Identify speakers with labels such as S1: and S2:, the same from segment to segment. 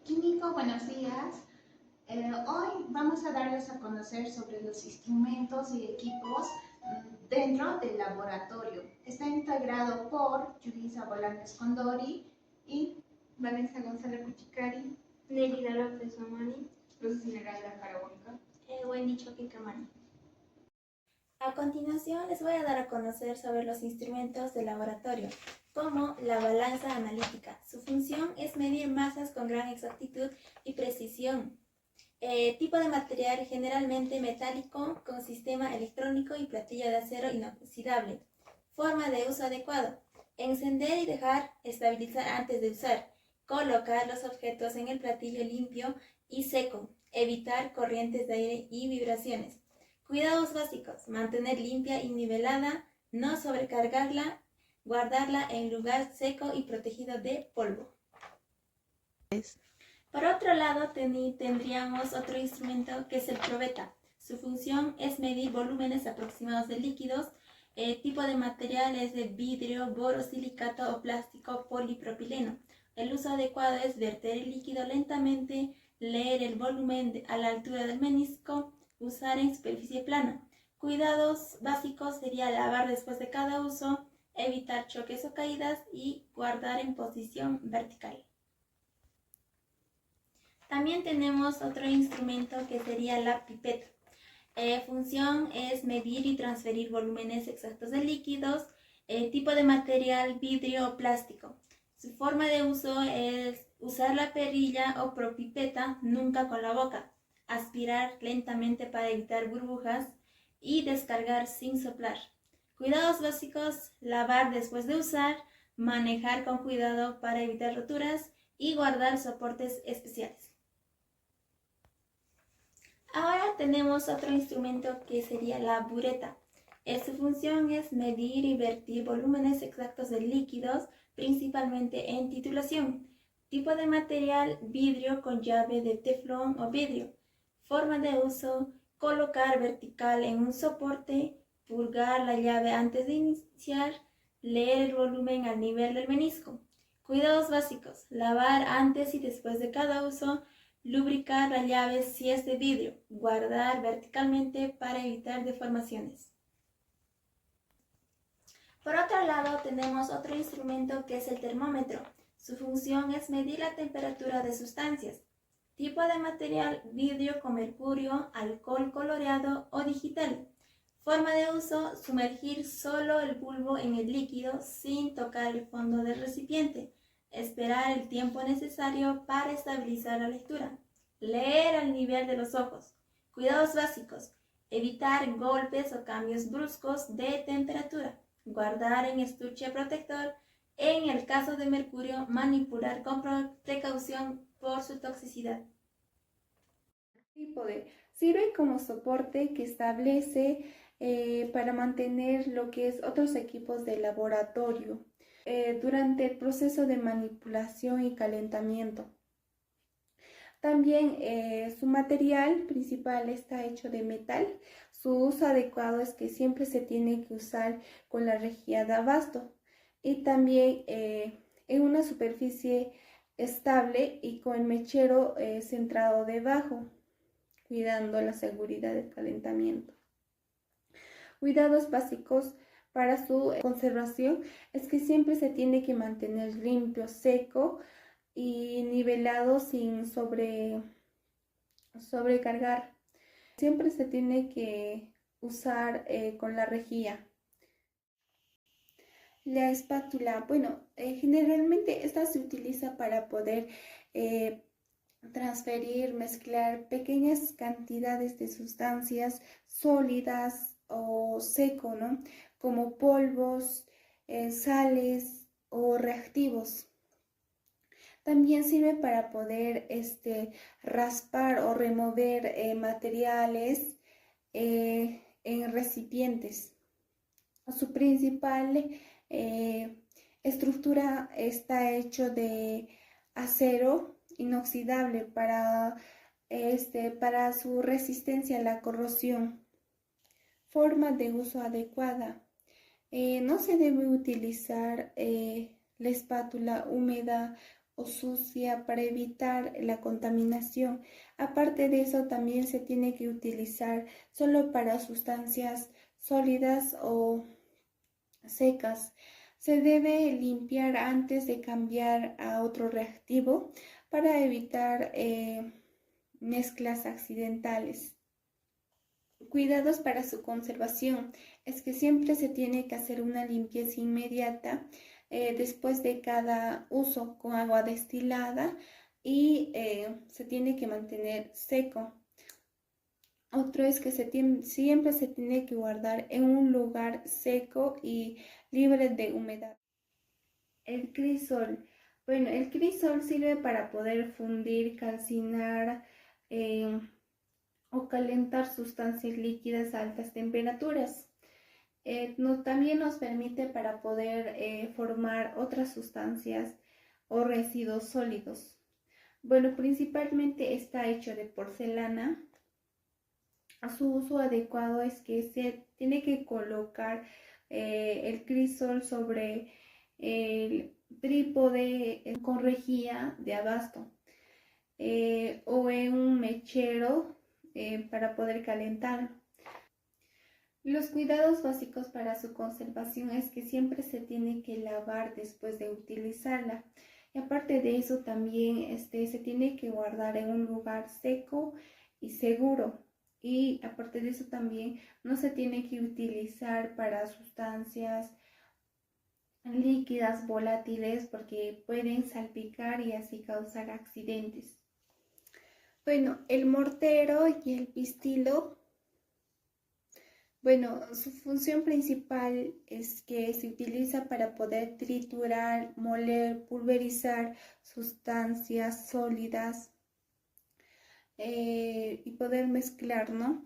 S1: Químico, buenos días. Hoy vamos a darles a conocer sobre los instrumentos y equipos dentro del laboratorio. Está integrado por Yulisa Bolaños Condori y
S2: Vanessa González Cuchicari,
S3: Nelida López Mamani,
S2: Luz Esmeralda Carabónica,
S3: Wendy Choque Camani.
S4: A continuación les voy a dar a conocer sobre los instrumentos de laboratorio, como la balanza analítica. Su función es medir masas con gran exactitud y precisión. Tipo de material generalmente metálico con sistema electrónico y platilla de acero inoxidable. Forma de uso adecuado. Encender y dejar estabilizar antes de usar. Colocar los objetos en el platillo limpio y seco. Evitar corrientes de aire y vibraciones. Cuidados básicos: mantener limpia y nivelada, no sobrecargarla, guardarla en lugar seco y protegido de polvo. Por otro lado, tendríamos otro instrumento que es el probeta. Su función es medir volúmenes aproximados de líquidos. Tipo de material es de vidrio, borosilicato o plástico polipropileno. El uso adecuado es verter el líquido lentamente, leer el volumen a la altura del menisco, usar en superficie plana. Cuidados básicos sería lavar después de cada uso, evitar choques o caídas y guardar en posición vertical. También tenemos otro instrumento que sería la pipeta. Función es medir y transferir volúmenes exactos de líquidos. Tipo de material: vidrio o plástico. Su forma de uso es usar la perilla o propipeta, nunca con la boca. Aspirar lentamente para evitar burbujas y descargar sin soplar. Cuidados básicos: lavar después de usar, manejar con cuidado para evitar roturas y guardar soportes especiales. Ahora tenemos otro instrumento que sería la bureta. Su función es medir y vertir volúmenes exactos de líquidos, principalmente en titulación. Tipo de material: vidrio con llave de teflón o vidrio. Forma de uso: colocar vertical en un soporte, purgar la llave antes de iniciar, leer el volumen al nivel del menisco. Cuidados básicos: lavar antes y después de cada uso, lubricar la llave si es de vidrio, guardar verticalmente para evitar deformaciones. Por otro lado, tenemos otro instrumento que es el termómetro. Su función es medir la temperatura de sustancias. Tipo de material: vidrio con mercurio, alcohol coloreado o digital. Forma de uso: sumergir solo el bulbo en el líquido sin tocar el fondo del recipiente. Esperar el tiempo necesario para estabilizar la lectura. Leer al nivel de los ojos. Cuidados básicos: evitar golpes o cambios bruscos de temperatura. Guardar en estuche protector. En el caso de mercurio, manipular con precaución por su toxicidad.
S2: Trípode sirve como soporte que establece para mantener lo que es otros equipos de laboratorio durante el proceso de manipulación y calentamiento. También su material principal está hecho de metal. Su uso adecuado es que siempre se tiene que usar con la rejilla de abasto y también en una superficie estable y con el mechero centrado debajo, cuidando la seguridad del calentamiento. Cuidados básicos para su conservación es que siempre se tiene que mantener limpio, seco y nivelado sin sobrecargar. Siempre se tiene que usar con la rejilla. La espátula, generalmente esta se utiliza para poder transferir, mezclar pequeñas cantidades de sustancias sólidas o seco, ¿no? Como polvos, sales o reactivos. También sirve para poder raspar o remover materiales en recipientes. Su principal estructura está hecho de acero inoxidable para su resistencia a la corrosión. Forma de uso adecuada. No se debe utilizar la espátula húmeda o sucia para evitar la contaminación. Aparte de eso, también se tiene que utilizar solo para sustancias sólidas o secas. Se debe limpiar antes de cambiar a otro reactivo para evitar mezclas accidentales. Cuidados para su conservación. Es que siempre se tiene que hacer una limpieza inmediata después de cada uso con agua destilada y se tiene que mantener seco. Otro es que siempre se tiene que guardar en un lugar seco y libre de humedad. El crisol. Bueno, el crisol sirve para poder fundir, calcinar o calentar sustancias líquidas a altas temperaturas. También nos permite para poder formar otras sustancias o residuos sólidos. Bueno, principalmente está hecho de porcelana. Su uso adecuado es que se tiene que colocar el crisol sobre el trípode con rejilla de abasto o en un mechero para poder calentarlo. Los cuidados básicos para su conservación es que siempre se tiene que lavar después de utilizarla. Y aparte de eso también se tiene que guardar en un lugar seco y seguro. Y aparte de eso también no se tiene que utilizar para sustancias líquidas volátiles porque pueden salpicar y así causar accidentes. Bueno, el mortero y el pistilo. Bueno, su función principal es que se utiliza para poder triturar, moler, pulverizar sustancias sólidas y poder mezclar, ¿no?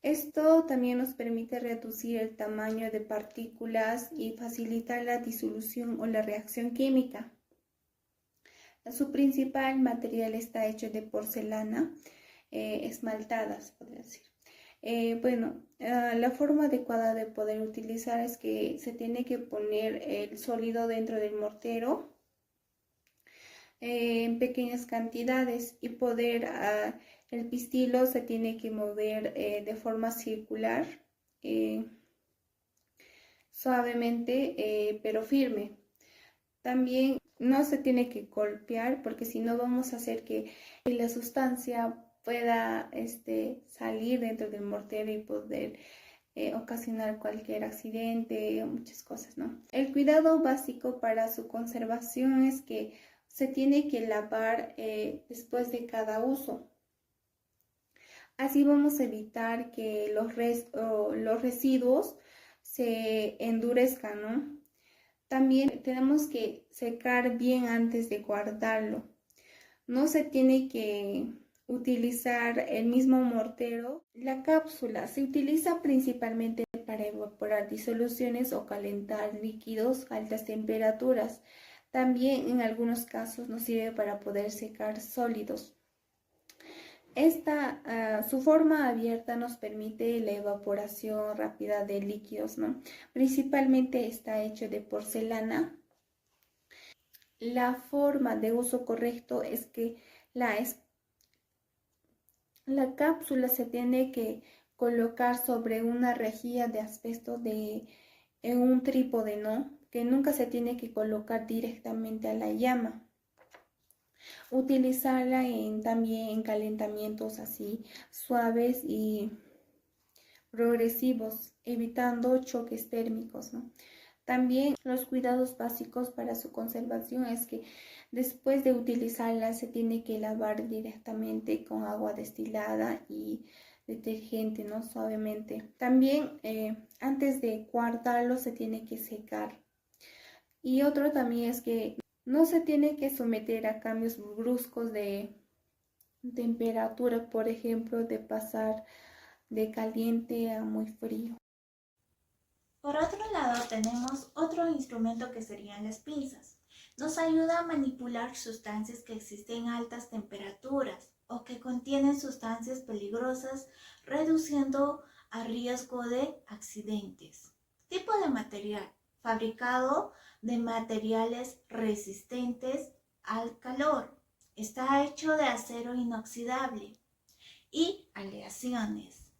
S2: Esto también nos permite reducir el tamaño de partículas y facilitar la disolución o la reacción química. Su principal material está hecho de porcelana esmaltada, se podría decir. La forma adecuada de poder utilizar es que se tiene que poner el sólido dentro del mortero en pequeñas cantidades y el pistilo se tiene que mover de forma circular, suavemente pero firme. También no se tiene que golpear porque si no vamos a hacer que la sustancia pueda salir dentro del mortero y poder ocasionar cualquier accidente o muchas cosas, ¿no? El cuidado básico para su conservación es que se tiene que lavar después de cada uso. Así vamos a evitar que los residuos se endurezcan, ¿no? También tenemos que secar bien antes de guardarlo. No se tiene que utilizar el mismo mortero. La cápsula se utiliza principalmente para evaporar disoluciones o calentar líquidos a altas temperaturas. También en algunos casos nos sirve para poder secar sólidos. Su forma abierta nos permite la evaporación rápida de líquidos, ¿no? Principalmente está hecho de porcelana. La forma de uso correcto es que la cápsula se tiene que colocar sobre una rejilla de asbesto en un trípode, ¿no? Que nunca se tiene que colocar directamente a la llama. Utilizarla también en calentamientos así suaves y progresivos, evitando choques térmicos, ¿no? También los cuidados básicos para su conservación es que después de utilizarla se tiene que lavar directamente con agua destilada y detergente, ¿no? Suavemente. También antes de guardarlo se tiene que secar. Y otro también es que no se tiene que someter a cambios bruscos de temperatura, por ejemplo, de pasar de caliente a muy frío.
S4: Por otro lado, tenemos otro instrumento que serían las pinzas. Nos ayuda a manipular sustancias que existen a altas temperaturas o que contienen sustancias peligrosas, reduciendo a riesgo de accidentes. Tipo de material: fabricado de materiales resistentes al calor. Está hecho de acero inoxidable y aleaciones.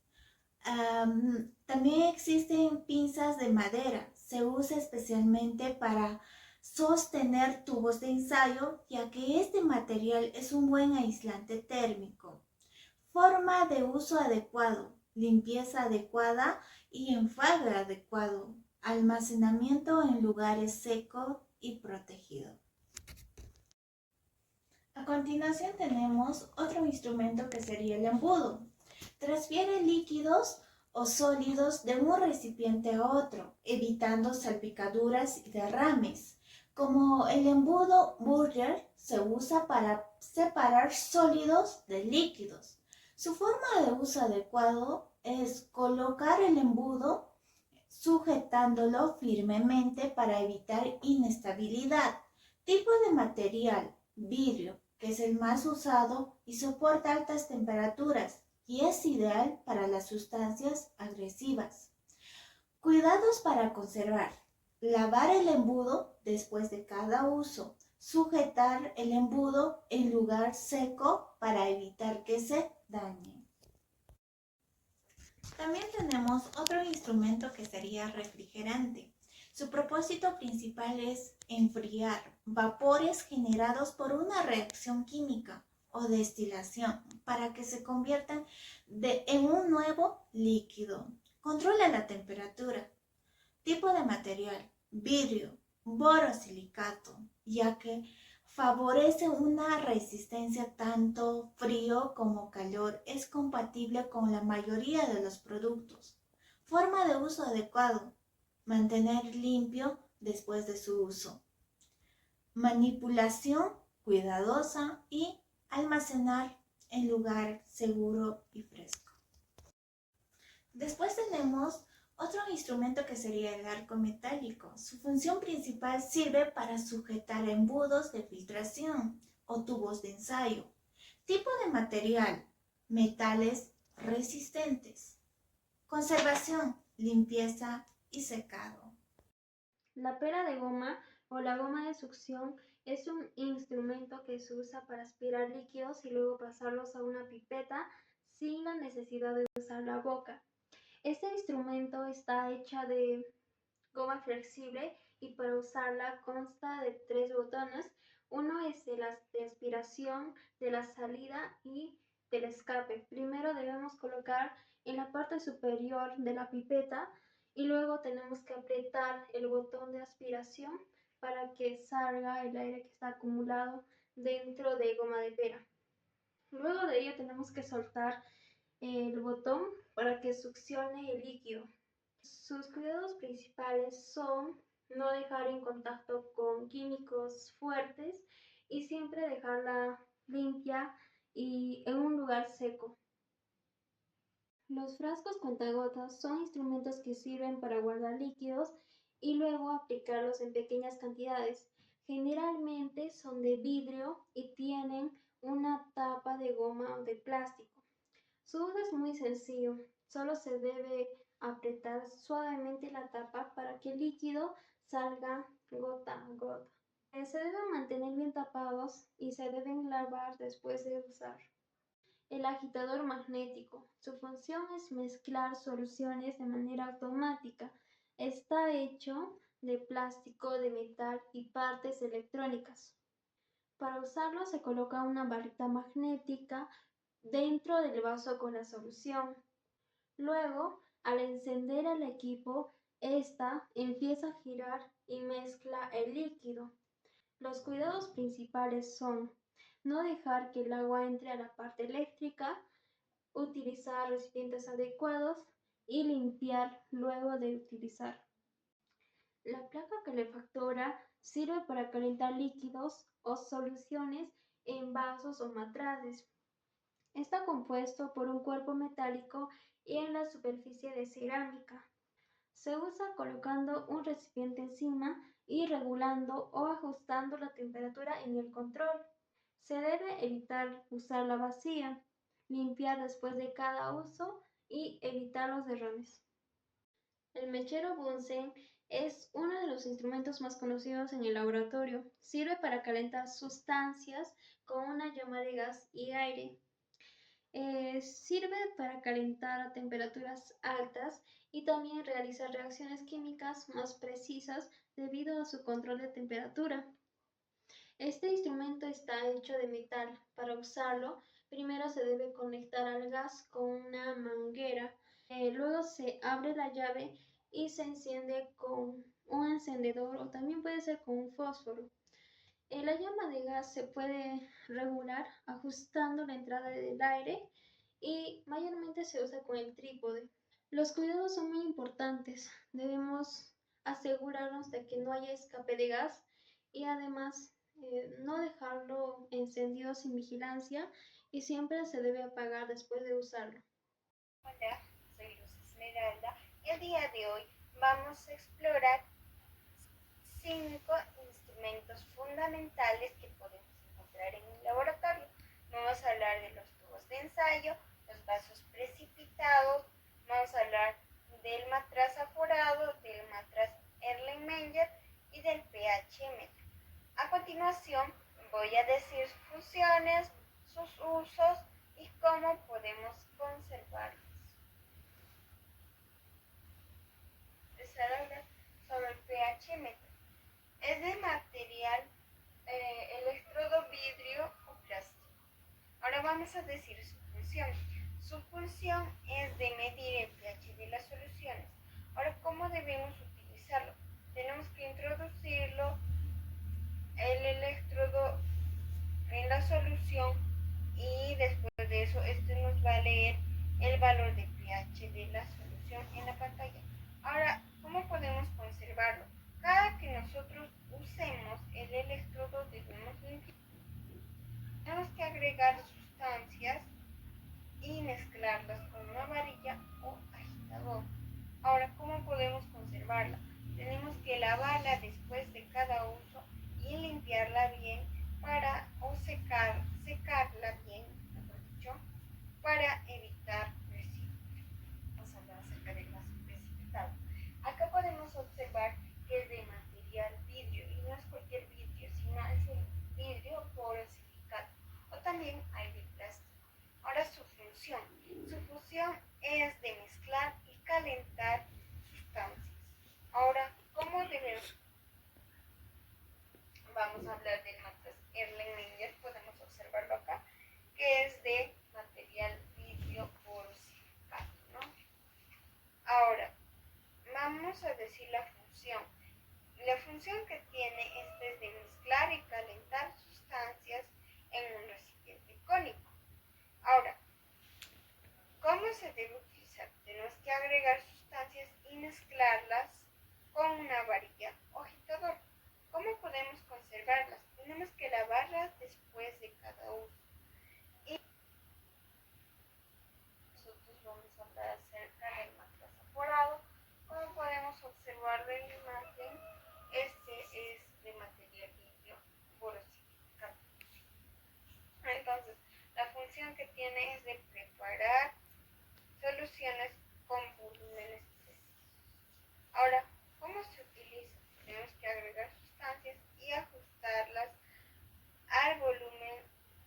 S4: También existen pinzas de madera. Se usa especialmente para sostener tubos de ensayo, ya que este material es un buen aislante térmico. Forma de uso adecuado, limpieza adecuada y enjuague adecuado. Almacenamiento en lugares secos y protegidos. A continuación tenemos otro instrumento que sería el embudo. Transfiere líquidos o sólidos de un recipiente a otro, evitando salpicaduras y derrames. Como el embudo Burger se usa para separar sólidos de líquidos. Su forma de uso adecuado es colocar el embudo sujetándolo firmemente para evitar inestabilidad. Tipo de material: vidrio, que es el más usado y soporta altas temperaturas y es ideal para las sustancias agresivas. Cuidados para conservar: lavar el embudo después de cada uso, sujetar el embudo en lugar seco para evitar que se dañe. También tenemos otro instrumento que sería refrigerante. Su propósito principal es enfriar vapores generados por una reacción química o destilación para que se conviertan en un nuevo líquido. Controla la temperatura. Tipo de material: vidrio, borosilicato, ya que favorece una resistencia tanto frío como calor. Es compatible con la mayoría de los productos. Forma de uso adecuado: mantener limpio después de su uso. Manipulación cuidadosa y almacenar en lugar seguro y fresco. Después tenemos otro instrumento que sería el arco metálico. Su función principal sirve para sujetar embudos de filtración o tubos de ensayo. Tipo de material: metales resistentes. Conservación, limpieza y secado.
S3: La pera de goma o la goma de succión es un instrumento que se usa para aspirar líquidos y luego pasarlos a una pipeta sin la necesidad de usar la boca. Este instrumento está hecha de goma flexible y para usarla consta de 3 botones. Uno es de aspiración, de la salida y del escape. Primero debemos colocar en la parte superior de la pipeta y luego tenemos que apretar el botón de aspiración para que salga el aire que está acumulado dentro de goma de pera. Luego de ello tenemos que soltar el botón para que succione el líquido. Sus cuidados principales son no dejar en contacto con químicos fuertes y siempre dejarla limpia y en un lugar seco. Los frascos cuentagotas son instrumentos que sirven para guardar líquidos y luego aplicarlos en pequeñas cantidades. Generalmente son de vidrio y tienen una tapa de goma o de plástico. Su uso es muy sencillo, solo se debe apretar suavemente la tapa para que el líquido salga gota a gota. Se deben mantener bien tapados y se deben lavar después de usar. El agitador magnético. Su función es mezclar soluciones de manera automática. Está hecho de plástico, de metal y partes electrónicas. Para usarlo se coloca una varita magnética dentro del vaso con la solución. Luego, al encender el equipo, ésta empieza a girar y mezcla el líquido. Los cuidados principales son no dejar que el agua entre a la parte eléctrica, utilizar recipientes adecuados y limpiar luego de utilizar. La placa calefactora sirve para calentar líquidos o soluciones en vasos o matraces. Está compuesto por un cuerpo metálico y en la superficie de cerámica. Se usa colocando un recipiente encima y regulando o ajustando la temperatura en el control. Se debe evitar usarla vacía, limpiar después de cada uso y evitar los derrames. El mechero Bunsen Es uno de los instrumentos más conocidos en el laboratorio. Sirve para calentar sustancias con una llama de gas y aire. Sirve para calentar a temperaturas altas y también realizar reacciones químicas más precisas debido a su control de temperatura. Este instrumento está hecho de metal. Para usarlo, primero se debe conectar al gas con una manguera. Luego se abre la llave y se enciende con un encendedor o también puede ser con un fósforo. La llama de gas se puede regular ajustando la entrada del aire y mayormente se usa con el trípode. Los cuidados son muy importantes. Debemos asegurarnos de que no haya escape de gas y además no dejarlo encendido sin vigilancia y siempre se debe apagar después de usarlo.
S5: Hola, soy Luz Esmeralda y el día de hoy vamos a explorar 5 instrumentos fundamentales que podemos encontrar en un laboratorio. Vamos a hablar de los tubos de ensayo, los vasos precipitados, vamos a hablar del matraz aforado, del matraz Erlenmeyer y del pH-metro. A continuación voy a decir sus funciones, sus usos y cómo podemos conservarlos. Empezar a hablar sobre el pH-metro. Es de material electrodo, vidrio o plástico. Ahora vamos a decir su función. Su función es de medir el pH de las soluciones. Ahora, ¿cómo debemos utilizarlo? Tenemos que introducirlo, el electrodo, en la solución y después de eso esto nos va a leer el valor de pH de la solución en la pantalla. Ahora, ¿cómo podemos conservarlo? Cada que nosotros usemos el electrodo debemos limpiar. Tenemos que agregar sustancias y mezclarlas con una varilla o agitador. Ahora, ¿cómo podemos conservarla? Tenemos que lavarla después de cada uso y limpiarla bien o secarla bien, mejor dicho, para evitar residuos. Vamos a hablar acerca del vaso precipitado. Acá podemos observar que es de material vidrio y no es cualquier vidrio, sino es el vidrio porosilicado o también hay de plástico. Ahora su función. Su función es de mezclar y calentar sustancias. Ahora, ¿cómo debemos? Vamos a hablar del matraz Erlenmeyer, podemos observarlo acá, que es de material vidrio porosilicado, ¿no? Ahora, vamos a decir la función. La función que tiene es de mezclar y calentar sustancias en un recipiente cónico. Ahora, ¿cómo se debe utilizar? Tenemos que agregar sustancias y mezclarlas con una varilla o agitador. ¿Cómo podemos conservarlas? Tenemos que lavarlas después de cada uso. Y nosotros vamos a hablar acerca del matraz aforado. Como podemos observar en la imagen, este es de material vidrio porosilicado. Entonces, la función que tiene es de preparar soluciones con volúmenes precisos. Ahora, ¿cómo se utiliza? Tenemos que agregar sustancias y ajustarlas al volumen,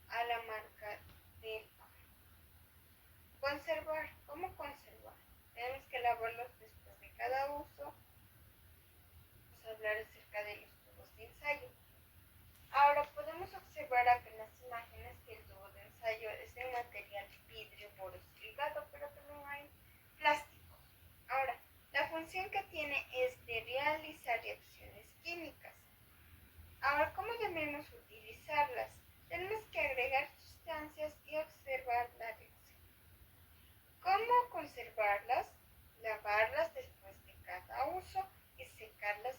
S5: a la marca del agua. Conservar. ¿Cómo conservar? Tenemos que lavarlos después de cada uso. Vamos a hablar acerca de los tubos de ensayo. Ahora podemos observar acá en las imágenes que el tubo de ensayo es de material vidrio porosilicado, pero también hay plásticos. Ahora, la función que tiene es de realizar reacciones químicas. Ahora, ¿cómo debemos utilizarlas? Tenemos que agregar sustancias y observar la reacción. ¿Cómo conservarlas? Lavarlas después de cada uso y secarlas